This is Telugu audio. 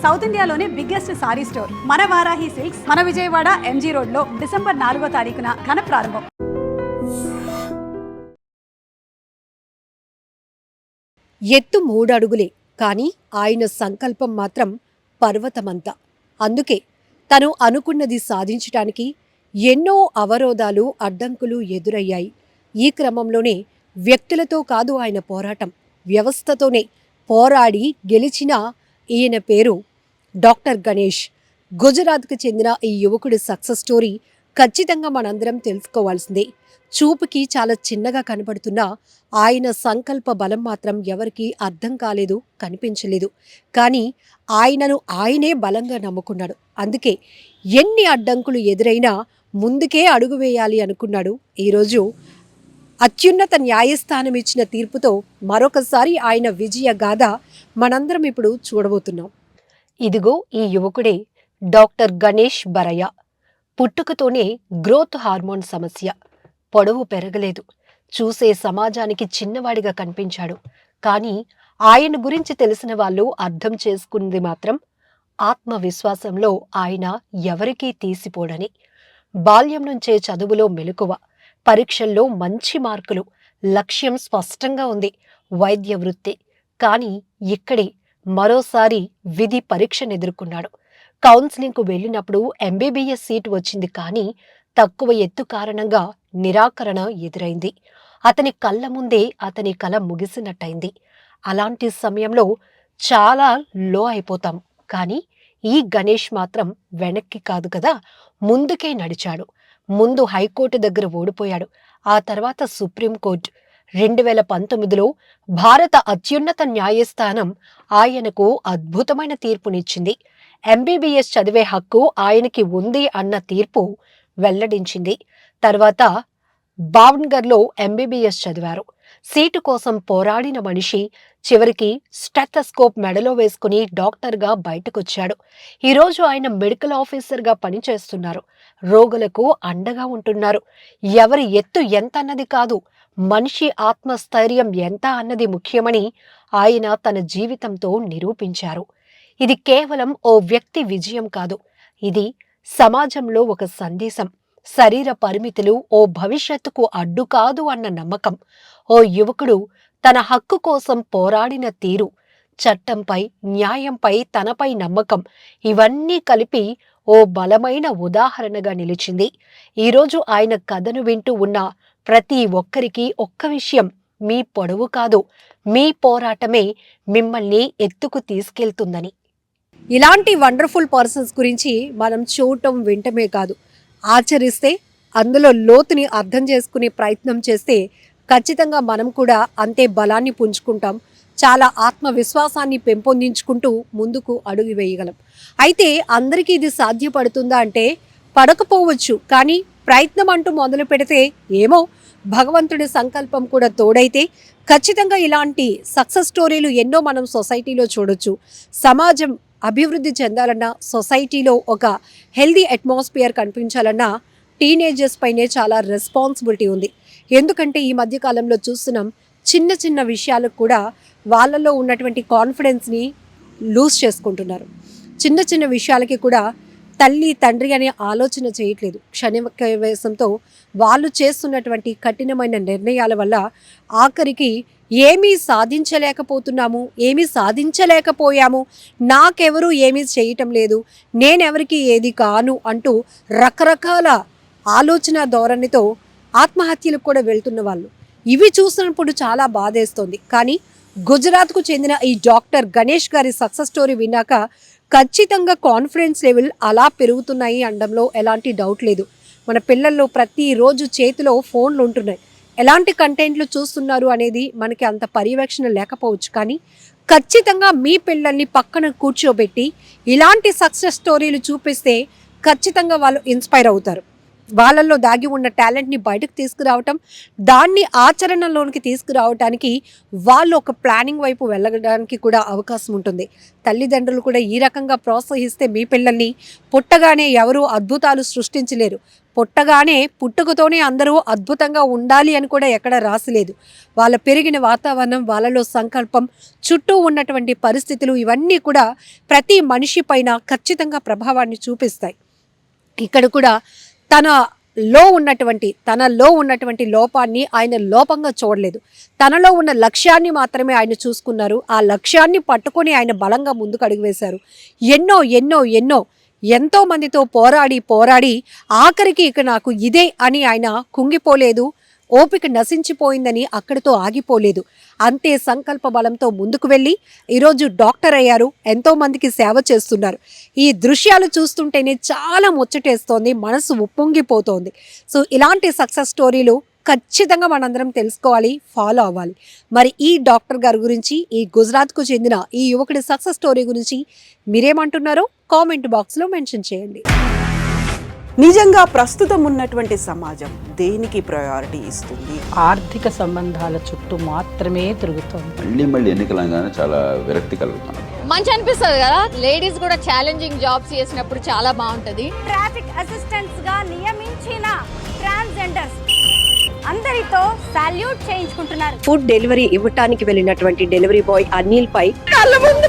సౌత్ ఇండియాలోనే బిగ్గెస్ట్ సారీ స్టోర్ మన వారాహి సిల్క్స్ మన విజయవాడ ఎంజీ రోడ్ లో డిసెంబర్ 4వ తారీఖున ఘన ప్రారంభం. ఎత్తు 3 అడుగులే కానీ ఆయన సంకల్పం మాత్రం పర్వతమంత. అందుకే తను అనుకున్నది సాధించటానికి ఎన్నో అవరోధాలు అడ్డంకులు ఎదురయ్యాయి. ఈ క్రమంలోనే వ్యక్తులతో కాదు ఆయన పోరాటం, వ్యవస్థతోనే పోరాడి గెలిచిన ఈయన పేరు డాక్టర్ గణేష్. గుజరాత్కు చెందిన ఈ యువకుడి సక్సెస్ స్టోరీ ఖచ్చితంగా మనందరం తెలుసుకోవాల్సిందే. చూపుకి చాలా చిన్నగా కనబడుతున్న ఆయన సంకల్ప బలం మాత్రం ఎవరికీ అర్థం కాలేదు, కనిపించలేదు. కానీ ఆయనను ఆయనే బలంగా నమ్ముకున్నాడు. అందుకే ఎన్ని అడ్డంకులు ఎదురైనా ముందుకే అడుగు వేయాలి అనుకున్నాడు. ఈరోజు అత్యున్నత న్యాయస్థానం ఇచ్చిన తీర్పుతో మరొకసారి ఆయన విజయ గాథ మనందరం ఇప్పుడు చూడబోతున్నాం. ఇదిగో ఈ యువకుడే డాక్టర్ గణేష్ బరయ్య. పుట్టుకతోనే గ్రోత్ హార్మోన్ సమస్య. పొడవు పెరగలేదు. చూసే సమాజానికి చిన్నవాడిగా కనిపించాడు. కానీ ఆయన గురించి తెలిసిన వాళ్ళు అర్థం చేసుకున్నది మాత్రం ఆత్మవిశ్వాసంలో ఆయన ఎవరికీ తీసిపోడని. బాల్యం నుంచే చదువులో మెలకువ, పరీక్షల్లో మంచి మార్కులు, లక్ష్యం స్పష్టంగా ఉంది, వైద్య వృత్తి. కానీ ఇక్కడే మరోసారి విధి పరీక్షను ఎదుర్కొన్నాడు. కౌన్సిలింగ్కు వెళ్ళినప్పుడు ఎంబీబీఎస్ సీటు వచ్చింది. కానీ తక్కువ ఎత్తు కారణంగా నిరాకరణ ఎదురైంది. అతని కళ్ళ ముందే అతని కల ముగిసినట్టయింది. అలాంటి సమయంలో చాలా లో అయిపోతాం. కానీ ఈ గణేష్ మాత్రం వెనక్కి కాదు కదా, ముందుకే నడిచాడు. ముందు హైకోర్టు దగ్గర ఓడిపోయాడు. ఆ తర్వాత సుప్రీంకోర్టు. 2019లో భారత అత్యున్నత న్యాయస్థానం ఆయనకు అద్భుతమైన తీర్పునిచ్చింది. ఎంబీబీఎస్ చదివే హక్కు ఆయనకి ఉంది అన్న తీర్పు వెల్లడించింది. తర్వాత భావన్గర్లో ఎంబీబీఎస్ చదివారు. సీటు కోసం పోరాడిన మనిషి చివరికి స్టెథోస్కోప్ మెడలో వేసుకుని డాక్టర్గా బయటకొచ్చాడు. ఈరోజు ఆయన మెడికల్ ఆఫీసర్గా పనిచేస్తున్నారు. రోగులకు అండగా ఉంటున్నారు. ఎవరి ఎత్తు ఎంత అన్నది కాదు, మనిషి ఆత్మస్థైర్యం ఎంత అన్నది ముఖ్యమని ఆయన తన జీవితంతో నిరూపించారు. ఇది కేవలం ఓ వ్యక్తి విజయం కాదు, ఇది సమాజంలో ఒక సందేశం. శరీర పరిమితులు ఓ భవిష్యత్తుకు అడ్డు కాదు అన్న నమ్మకం. ఓ యువకుడు తన హక్కు కోసం పోరాడిన తీరు, చట్టంపై, న్యాయంపై తనపై నమ్మకం, ఇవన్నీ కలిపి ఓ బలమైన ఉదాహరణగా నిలిచింది. ఈరోజు ఆయన కథను వింటూ ఉన్న ప్రతి ఒక్కరికి ఒక్క విషయం: మీ పొడవు కాదు, మీ పోరాటమే మిమ్మల్ని ఎత్తుకు తీసుకెళ్తుందని. ఇలాంటి వండర్ఫుల్ పర్సన్స్ గురించి మనం చూడటం వింటమే కాదు, ఆచరిస్తే, అందులో లోతుని అర్థం చేసుకునే ప్రయత్నం చేస్తే ఖచ్చితంగా మనం కూడా అంతే బలాన్ని పుంజుకుంటాం. చాలా ఆత్మవిశ్వాసాన్ని పెంపొందించుకుంటూ ముందుకు అడుగు వేయగలం. అయితే అందరికీ ఇది సాధ్యపడుతుందా అంటే పడకపోవచ్చు. కానీ ప్రయత్నం అంటూ మొదలు పెడితే ఏమో భగవంతుడి సంకల్పం కూడా తోడైతే ఖచ్చితంగా ఇలాంటి సక్సెస్ స్టోరీలు ఎన్నో మనం సొసైటీలో చూడొచ్చు. సమాజం అభివృద్ధి చెందాలన్నా, సొసైటీలో ఒక హెల్దీ అట్మాస్ఫియర్ కనిపించాలన్నా టీనేజర్స్ పైనే చాలా రెస్పాన్సిబిలిటీ ఉంది. ఎందుకంటే ఈ మధ్యకాలంలో చూస్తున్నాం, చిన్న చిన్న విషయాలకు కూడా వాళ్ళలో ఉన్నటువంటి కాన్ఫిడెన్స్ని లూజ్ చేసుకుంటున్నారు. చిన్న చిన్న విషయాలకి కూడా తల్లి తండ్రి అనే ఆలోచన చేయట్లేదు. క్షణికవేశంతో వాళ్ళు చేస్తున్నటువంటి కఠినమైన నిర్ణయాల వల్ల ఆఖరికి ఏమీ సాధించలేకపోతున్నాము, ఏమీ సాధించలేకపోయాము, నాకెవరూ ఏమీ చేయటం లేదు, నేనెవరికి ఏది కాను అంటూ రకరకాల ఆలోచన ధోరణితో ఆత్మహత్యలకు కూడా వెళ్తున్న వాళ్ళు. ఇవి చూసినప్పుడు చాలా బాధేస్తోంది. కానీ గుజరాత్కు చెందిన ఈ డాక్టర్ గణేష్ గారి సక్సెస్ స్టోరీ విన్నాక ఖచ్చితంగా కాన్ఫిడెన్స్ లెవెల్ అలా పెరుగుతున్నాయి అనడంలో ఎలాంటి డౌట్ లేదు. మన పిల్లల్లో ప్రతిరోజు చేతిలో ఫోన్లు ఉంటున్నాయి. ఎలాంటి కంటెంట్లు చూస్తున్నారు అనేది మనకి అంత పర్యవేక్షణ లేకపోవచ్చు. కానీ ఖచ్చితంగా మీ పిల్లల్ని పక్కన కూర్చోబెట్టి ఇలాంటి సక్సెస్ స్టోరీలు చూపిస్తే ఖచ్చితంగా వాళ్ళు ఇన్స్పైర్ అవుతారు. వాళ్ళల్లో దాగి ఉన్న టాలెంట్ని బయటకు తీసుకురావటం, దాన్ని ఆచరణలోనికి తీసుకురావటానికి వాళ్ళు ఒక ప్లానింగ్ వైపు వెళ్ళడానికి కూడా అవకాశం ఉంటుంది. తల్లిదండ్రులు కూడా ఈ రకంగా ప్రోత్సహిస్తే మీ పిల్లల్ని పుట్టగానే ఎవరూ అద్భుతాలు సృష్టించలేరు. పుట్టగానే పుట్టుకతోనే అందరూ అద్భుతంగా ఉండాలి అని కూడా ఎక్కడ రాసిలేదు. వాళ్ళ పెరిగిన వాతావరణం, వాళ్ళలో సంకల్పం, చుట్టూ ఉన్నటువంటి పరిస్థితులు ఇవన్నీ కూడా ప్రతి మనిషి పైన ఖచ్చితంగా ప్రభావాన్ని చూపిస్తాయి. ఇక్కడ కూడా తనలో ఉన్నటువంటి లోపాన్ని ఆయన లోపంగా చూడలేదు. తనలో ఉన్న లక్ష్యాన్ని మాత్రమే ఆయన చూసుకున్నారు. ఆ లక్ష్యాన్ని పట్టుకొని ఆయన బలంగా ముందుకు అడుగు వేశారు. ఎంతో మందితో పోరాడి ఆఖరికి ఇక నాకు ఇదే అని ఆయన కుంగిపోలేదు. ఓపిక నశించిపోయిందని అక్కడితో ఆగిపోలేదు. అంతే సంకల్ప బలంతో ముందుకు వెళ్ళి ఈరోజు డాక్టర్ అయ్యారు. ఎంతో మందికి సేవ చేస్తున్నారు. ఈ దృశ్యాలు చూస్తుంటేనే చాలా ముచ్చటేస్తోంది, మనసు ఉప్పొంగిపోతోంది. సో ఇలాంటి సక్సెస్ స్టోరీలు ఖచ్చితంగా మనందరం తెలుసుకోవాలి, ఫాలో అవ్వాలి. మరి ఈ డాక్టర్ గారి గురించి, ఈ గుజరాత్కు చెందిన ఈ యువకుడి సక్సెస్ స్టోరీ గురించి మీరేమంటున్నారో కామెంట్ బాక్స్లో మెన్షన్ చేయండి. నిజంగా ప్రస్తుతం ఉన్నటువంటి సమాజం దేనికి ప్రయారిటీ ఇస్తుంది? ఆర్థిక సంబంధాల చుట్టూ మాత్రమే తిరుగుతుంది. మళ్ళీ ఎన్నికలంగానే చాలా విరక్తి కలుగుతాను. మంచి అనిపిస్తుంది కదా, లేడీస్ కూడా ఛాలెంజింగ్ జాబ్స్ చేసినప్పుడు చాలా బాగుంటది. ట్రాఫిక్ అసిస్టెంట్స్ గా నియమించిన ట్రాన్స్జెండర్స్ అందరితో సాల్యూట్ చేయించుకుంటున్నారు. ఫుడ్ డెలివరీ ఇవ్వటానికి వెళ్ళినటువంటి డెలివరీ బాయ్ అనిల్ పై కళ్ళ ముందు